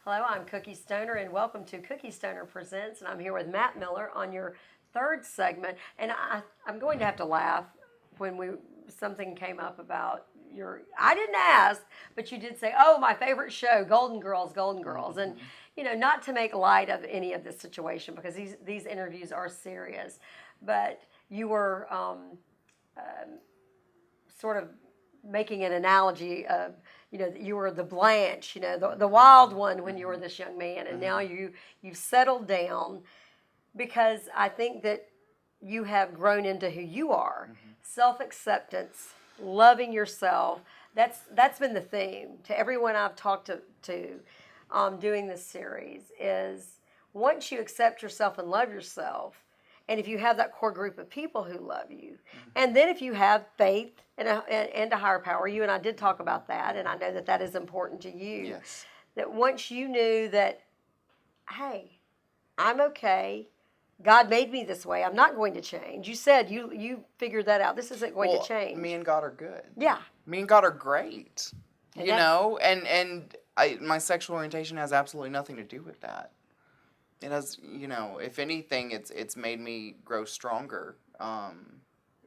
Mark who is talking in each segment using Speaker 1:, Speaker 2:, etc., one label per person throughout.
Speaker 1: Hello, I'm Cookie Stoner, and welcome to Cookie Stoner Presents. And I'm here with Matt Miller on your third segment. And I'm going to have to laugh when something came up about your. I didn't ask, but you did say, "Oh, my favorite show, Golden Girls, Golden Girls," and not to make light of any of this situation because these interviews are serious, but you were sort of making an analogy of, you were the Blanche, the wild one when you were this young man, and now you've settled down because I think that you have grown into who you are. Self-acceptance, loving yourself. That's been the theme to everyone I've talked to doing this series is once you accept yourself and love yourself, and if you have that core group of people who love you, and then if you have faith and a higher power, you and I did talk about that, and I know that is important to you.
Speaker 2: Yes.
Speaker 1: That once you knew that, hey, I'm okay. God made me this way. I'm not going to change. You said you figured that out. This isn't going to change.
Speaker 2: Me and God are good.
Speaker 1: Yeah.
Speaker 2: Me and God are great.
Speaker 1: And
Speaker 2: my sexual orientation has absolutely nothing to do with that. It has, if anything, it's made me grow stronger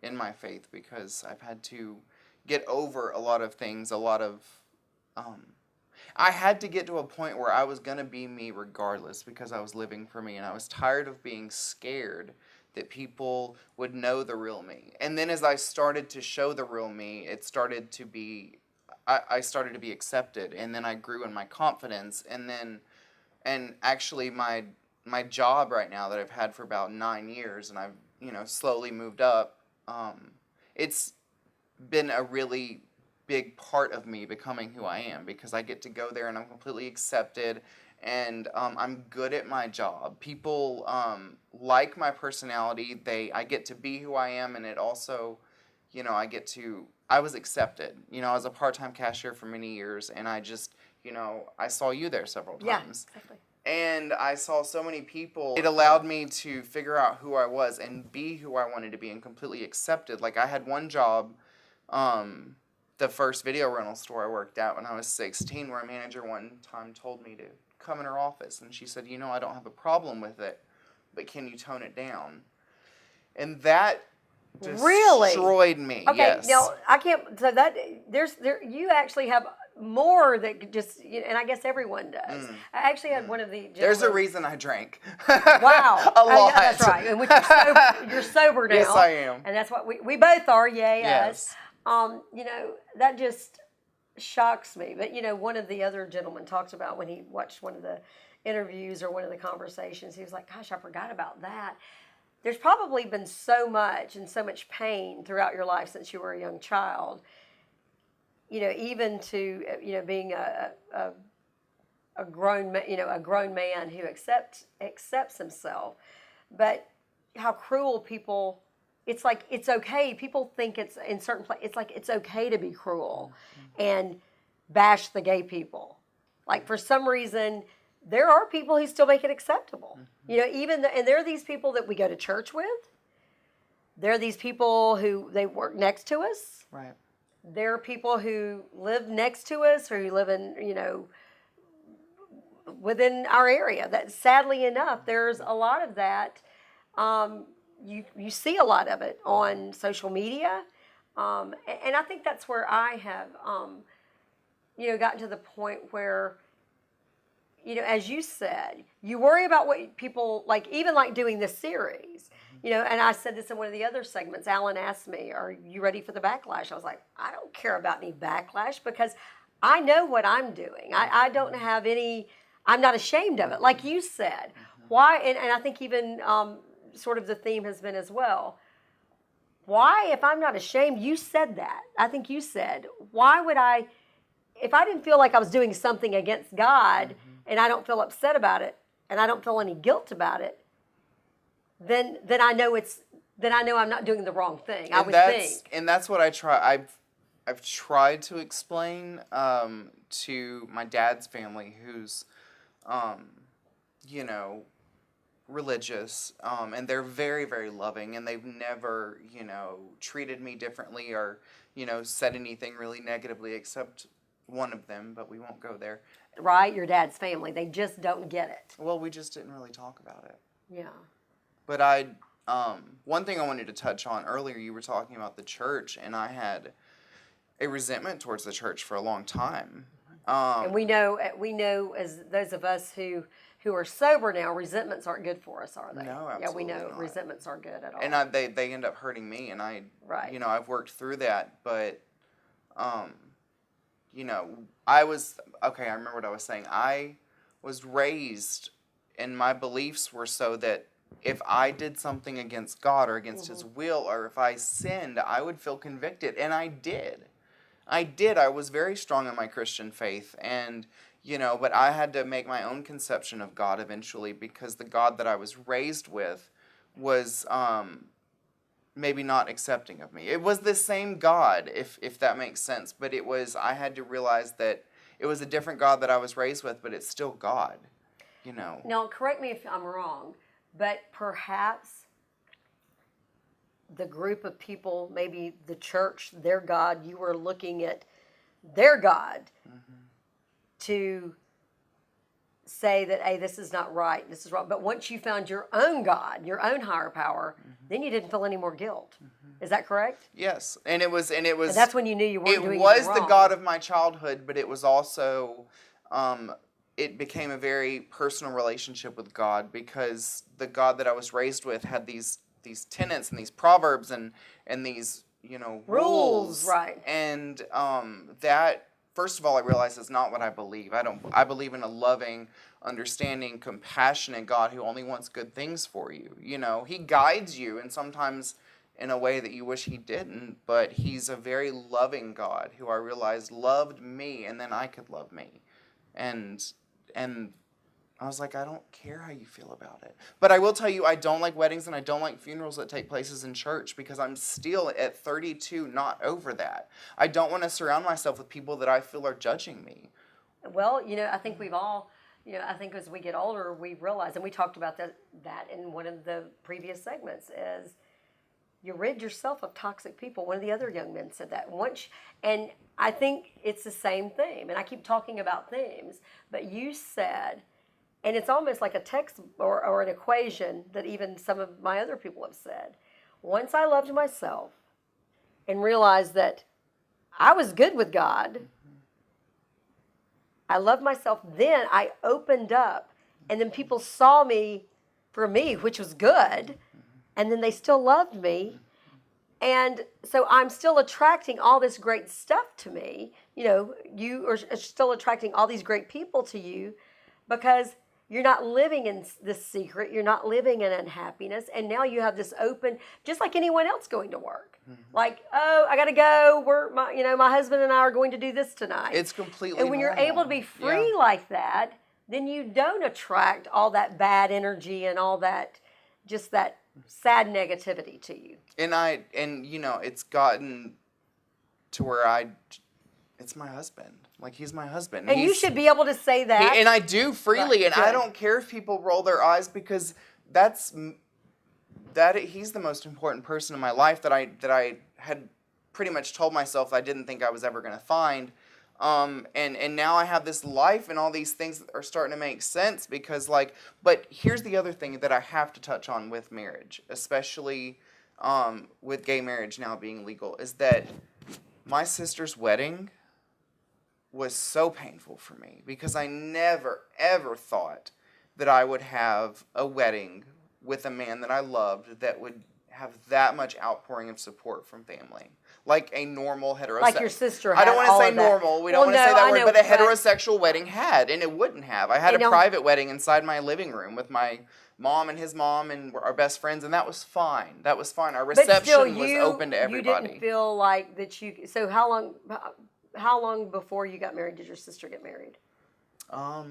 Speaker 2: in my faith because I've had to get over a lot of things, I had to get to a point where I was going to be me regardless because I was living for me and I was tired of being scared that people would know the real me. And then as I started to show the real me, it started to be, I started to be accepted, and then I grew in my confidence, and actually my job right now that I've had for about 9 years, and I've slowly moved up. It's been a really big part of me becoming who I am because I get to go there and I'm completely accepted, and I'm good at my job. People like my personality. I get to be who I am, and it also, I was accepted. I was a part-time cashier for many years, and I just, I saw you there several times.
Speaker 1: Yeah, exactly.
Speaker 2: And I saw so many people. It allowed me to figure out who I was and be who I wanted to be and completely accepted. Like, I had one job, the first video rental store I worked at when I was 16, where a manager one time told me to come in her office. And she said, I don't have a problem with it, but can you tone it down? And that destroyed me.
Speaker 1: Okay,
Speaker 2: yes.
Speaker 1: Now I can't. So you actually have more that just, and I guess everyone does. I actually had one of the gentlemen.
Speaker 2: There's a reason I drank.
Speaker 1: Wow.
Speaker 2: A lot.
Speaker 1: Yeah, that's right. And which you're sober now.
Speaker 2: Yes, I am.
Speaker 1: And that's what we both are. Yay,
Speaker 2: yes.
Speaker 1: us. That just shocks me. But one of the other gentlemen talked about when he watched one of the interviews or one of the conversations, he was like, "Gosh, I forgot about that." There's probably been so much and so much pain throughout your life since you were a young child. Even to being a grown man who accepts himself, but how cruel people. It's like it's okay. People think it's in certain places. It's like it's okay to be cruel, and bash the gay people. Like for some reason, there are people who still make it acceptable. And there are these people that we go to church with. There are these people who they work next to us.
Speaker 2: Right.
Speaker 1: There are people who live next to us or who live in, within our area. That sadly enough, there's a lot of that. You see a lot of it on social media. And I think that's where I have, gotten to the point where, as you said, you worry about what people like, even like doing this series, and I said this in one of the other segments. Alan asked me, "Are you ready for the backlash?" I was like, I don't care about any backlash because I know what I'm doing. I don't have any, I'm not ashamed of it. Like you said, why, and I think even sort of the theme has been as well, why, if I'm not ashamed, you said that. I think you said, why would I, if I didn't feel like I was doing something against God, and I don't feel upset about it, and I don't feel any guilt about it, then I know I'm not doing the wrong thing. I would think.
Speaker 2: And that's what I try. I've tried to explain to my dad's family, who's, religious, and they're very, very loving, and they've never, treated me differently or, said anything really negatively except one of them, but we won't go there.
Speaker 1: Right? Your dad's family. They just don't get it.
Speaker 2: Well, we just didn't really talk about it.
Speaker 1: Yeah.
Speaker 2: But one thing I wanted to touch on earlier, you were talking about the church, and I had a resentment towards the church for a long time.
Speaker 1: And we know as those of us who are sober now, resentments aren't good for us, are they?
Speaker 2: No,
Speaker 1: Yeah, we know
Speaker 2: absolutely not.
Speaker 1: resentments aren't good at all.
Speaker 2: And they end up hurting me, and
Speaker 1: Right.
Speaker 2: I've worked through that, but, I remember what I was saying. I was raised, and my beliefs were so that if I did something against God or against His will, or if I sinned, I would feel convicted, and I did. I was very strong in my Christian faith, and, but I had to make my own conception of God eventually, because the God that I was raised with was maybe not accepting of me. It was the same God, if that makes sense, but I had to realize that it was a different God that I was raised with, but it's still God,
Speaker 1: Now, correct me if I'm wrong, but perhaps the group of people, maybe the church, their God, you were looking at their God to say that, hey, this is not right, this is wrong. But once you found your own God, your own higher power, then you didn't feel any more guilt. Is that correct?
Speaker 2: Yes, and it was,
Speaker 1: And that's when you knew you weren't doing
Speaker 2: it was
Speaker 1: anything
Speaker 2: the
Speaker 1: wrong.
Speaker 2: God of my childhood, but it was also, it became a very personal relationship with God, because the God that I was raised with had these tenets and these proverbs and these rules,
Speaker 1: right?
Speaker 2: And that, first of all, I realized is not what I believe. I believe in a loving, understanding, compassionate God who only wants good things for you. He guides you, and sometimes in a way that you wish He didn't, but He's a very loving God who I realized loved me, and then I could love me. And I was like, I don't care how you feel about it. But I will tell you, I don't like weddings and I don't like funerals that take places in church, because I'm still at 32 not over that. I don't want to surround myself with people that I feel are judging me.
Speaker 1: Well, I think we've all, I think as we get older, we realize, and we talked about that in one of the previous segments, is you rid yourself of toxic people. One of the other young men said that and I think it's the same theme. And I keep talking about themes, but you said, and it's almost like a text or an equation that even some of my other people have said. Once I loved myself and realized that I was good with God, I loved myself, then I opened up, and then people saw me for me, which was good, and then they still loved me. And so I'm still attracting all this great stuff to me. You are still attracting all these great people to you, because you're not living in this secret. You're not living in unhappiness. And now you have this open, just like anyone else going to work. Like, oh, I got to go. My husband and I are going to do this tonight.
Speaker 2: It's completely
Speaker 1: And when you're able to be free like that, then you don't attract all that bad energy and all that, just that sad negativity to you.
Speaker 2: And it's gotten to where it's my husband. Like, he's my husband.
Speaker 1: And you should be able to say that.
Speaker 2: And I do freely, and I don't care if people roll their eyes, because he's the most important person in my life that I had pretty much told myself I didn't think I was ever going to find. And now I have this life and all these things that are starting to make sense, because but here's the other thing that I have to touch on with marriage, especially with gay marriage now being legal, is that my sister's wedding was so painful for me, because I never, ever thought that I would have a wedding with a man that I loved that would have that much outpouring of support from family. Like a normal heterosexual.
Speaker 1: Like your sister had.
Speaker 2: I don't want to say normal. We don't want to say that word, but a heterosexual wedding had, and it wouldn't have. I had a private wedding inside my living room with my mom and his mom and our best friends, and that was fine. Our reception was open to everybody.
Speaker 1: You didn't feel like that you. So how long before you got married did your sister get married?
Speaker 2: 4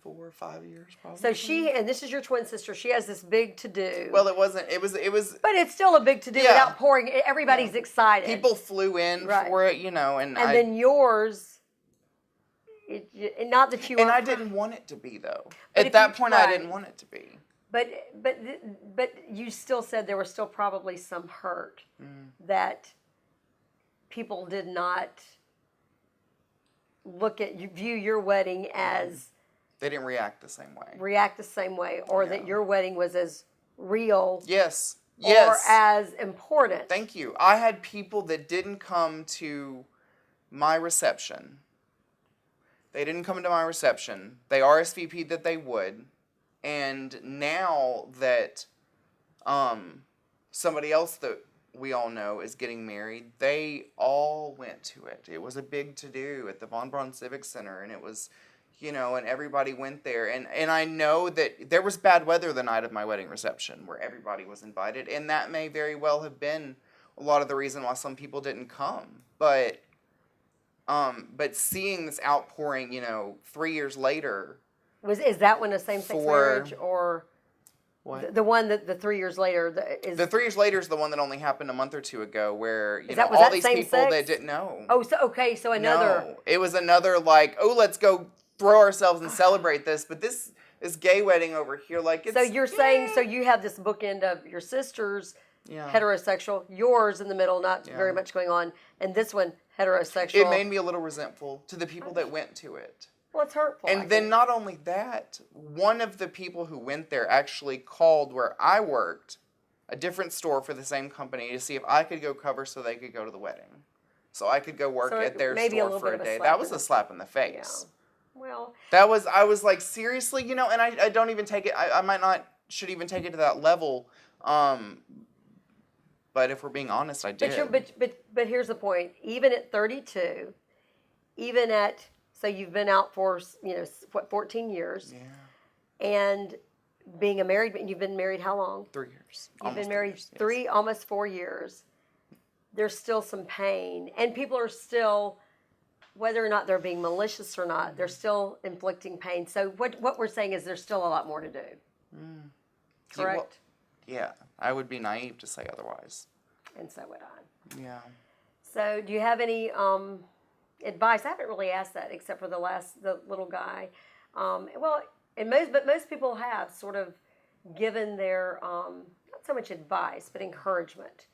Speaker 2: or 5 years probably.
Speaker 1: So and this is your twin sister. She has this big to do.
Speaker 2: Well, it wasn't. It was. But
Speaker 1: it's still a big to do without pouring. Everybody's excited.
Speaker 2: People flew in for it, and
Speaker 1: then yours. Not that you.
Speaker 2: And I didn't want it to be, though. At that point, I didn't want it to be.
Speaker 1: But you still said there was still probably some hurt that people did not view your wedding as
Speaker 2: They didn't react the same way.
Speaker 1: react the same way, or that your wedding was as real
Speaker 2: Yes.
Speaker 1: or
Speaker 2: Yes.
Speaker 1: as important.
Speaker 2: Thank you. I had people that didn't come to my reception. They didn't come to my reception. They RSVP'd that they would. And now that somebody else that we all know is getting married, they all went to it. It was a big to-do at the Von Braun Civic Center, and it was, and everybody went there. And I know that there was bad weather the night of my wedding reception where everybody was invited, and that may very well have been a lot of the reason why some people didn't come. But seeing this outpouring, 3 years later.
Speaker 1: Is that one a same-sex marriage, or
Speaker 2: what?
Speaker 1: the one that the 3 years later is?
Speaker 2: The 3 years later is the one that only happened a month or two ago, where
Speaker 1: was
Speaker 2: all
Speaker 1: that
Speaker 2: these
Speaker 1: same
Speaker 2: people
Speaker 1: sex?
Speaker 2: that didn't know.
Speaker 1: Oh, so another.
Speaker 2: No, it was another let's go throw ourselves and celebrate this. But this gay wedding over here, it's.
Speaker 1: So you're saying, so you have this bookend of your sister's heterosexual, yours in the middle, not very much going on, and this one heterosexual.
Speaker 2: It made me a little resentful to the people that went to it.
Speaker 1: Well, it's hurtful.
Speaker 2: And then not only that, one of the people who went there actually called where I worked, a different store for the same company, to see if I could go cover so they could go to the wedding. So I could go work at their store for a day. That was a slap in the face.
Speaker 1: Yeah. Well.
Speaker 2: I was like, seriously, and I don't even take it, I might not, should even take it to that level. But if we're being honest, I did.
Speaker 1: But here's the point. Even at 32, even at, so you've been out for 14 years.
Speaker 2: Yeah.
Speaker 1: And being you've been married how long?
Speaker 2: 3 years.
Speaker 1: You've been married almost 4 years. There's still some pain, and people are still, whether or not they're being malicious or not, they're still inflicting pain. So what we're saying is there's still a lot more to do. Correct?
Speaker 2: Yeah, I would be naive to say otherwise.
Speaker 1: And so would I.
Speaker 2: Yeah.
Speaker 1: So do you have any advice? I haven't really asked that except for the little guy. But most people have sort of given their not so much advice, but encouragement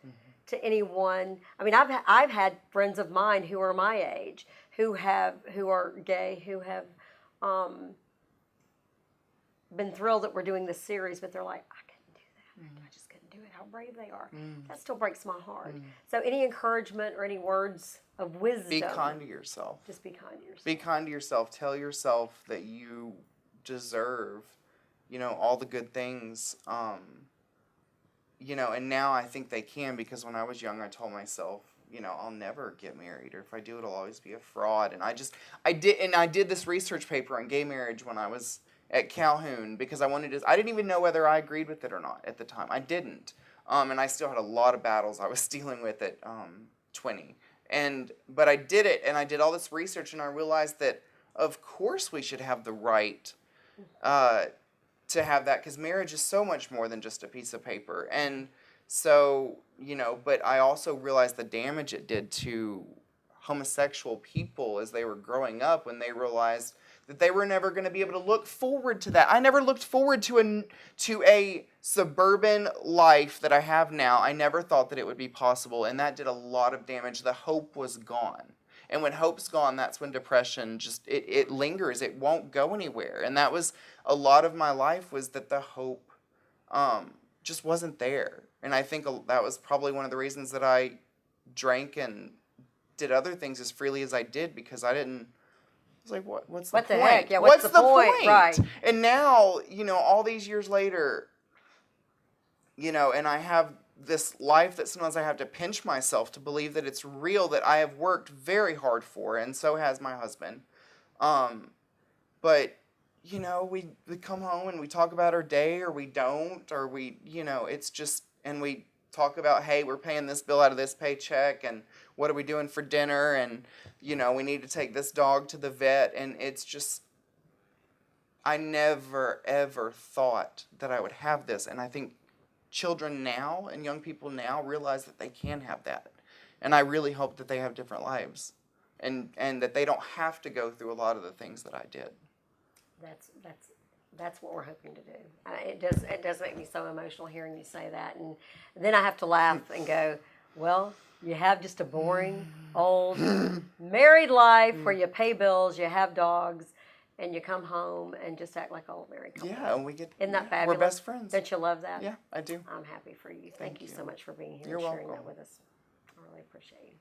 Speaker 1: to anyone. I mean, I've had friends of mine who are my age who are gay, who have been thrilled that we're doing this series, but they're like, I couldn't do that. I just couldn't do it. How brave they are. That still breaks my heart. So any encouragement or any words of wisdom?
Speaker 2: Be kind to yourself.
Speaker 1: Just be kind to yourself.
Speaker 2: Be kind to yourself. Tell yourself that you deserve, all the good things. And now I think they can, because when I was young, I told myself, I'll never get married, or if I do, it'll always be a fraud. And I did this research paper on gay marriage when I was at Calhoun, because I didn't even know whether I agreed with it or not at the time. I didn't. And I still had a lot of battles I was dealing with at 20. But I did it, and I did all this research, and I realized that, of course, we should have the right to have that, because marriage is so much more than just a piece of paper. And so, but I also realized the damage it did to homosexual people as they were growing up, when they realized that they were never going to be able to look forward to that. I never looked forward to a suburban life that I have now. I never thought that it would be possible, and that did a lot of damage. The hope was gone. And when hope's gone, that's when depression it lingers. It won't go anywhere. And that was a lot of my life, was that the hope just wasn't there. And I think that was probably one of the reasons that I drank and did other things as freely as I did, because I was like, what's the point?
Speaker 1: Heck? Yeah, what's the point? Right.
Speaker 2: And now, all these years later, and I have this life that sometimes I have to pinch myself to believe that it's real, that I have worked very hard for, and so has my husband. But, we come home and we talk about our day, or we don't, or we, it's just, and we talk about, hey, we're paying this bill out of this paycheck, and what are we doing for dinner, and, we need to take this dog to the vet, and it's just, I never, ever thought that I would have this, and I think children now and young people now realize that they can have that, and I really hope that they have different lives, and that they don't have to go through a lot of the things that I did.
Speaker 1: That's what we're hoping to do. It does make me so emotional hearing you say that, and then I have to laugh and go, Well, you have just a boring, old, married life where you pay bills, you have dogs, and you come home and just act like an old married couple.
Speaker 2: Yeah, and we get.
Speaker 1: Isn't that
Speaker 2: yeah,
Speaker 1: fabulous?
Speaker 2: We're best friends.
Speaker 1: Don't you love that?
Speaker 2: Yeah, I do.
Speaker 1: I'm happy for you. Thank you
Speaker 2: you.
Speaker 1: so much for being here
Speaker 2: You're
Speaker 1: and sharing
Speaker 2: welcome.
Speaker 1: that with us. I really appreciate you.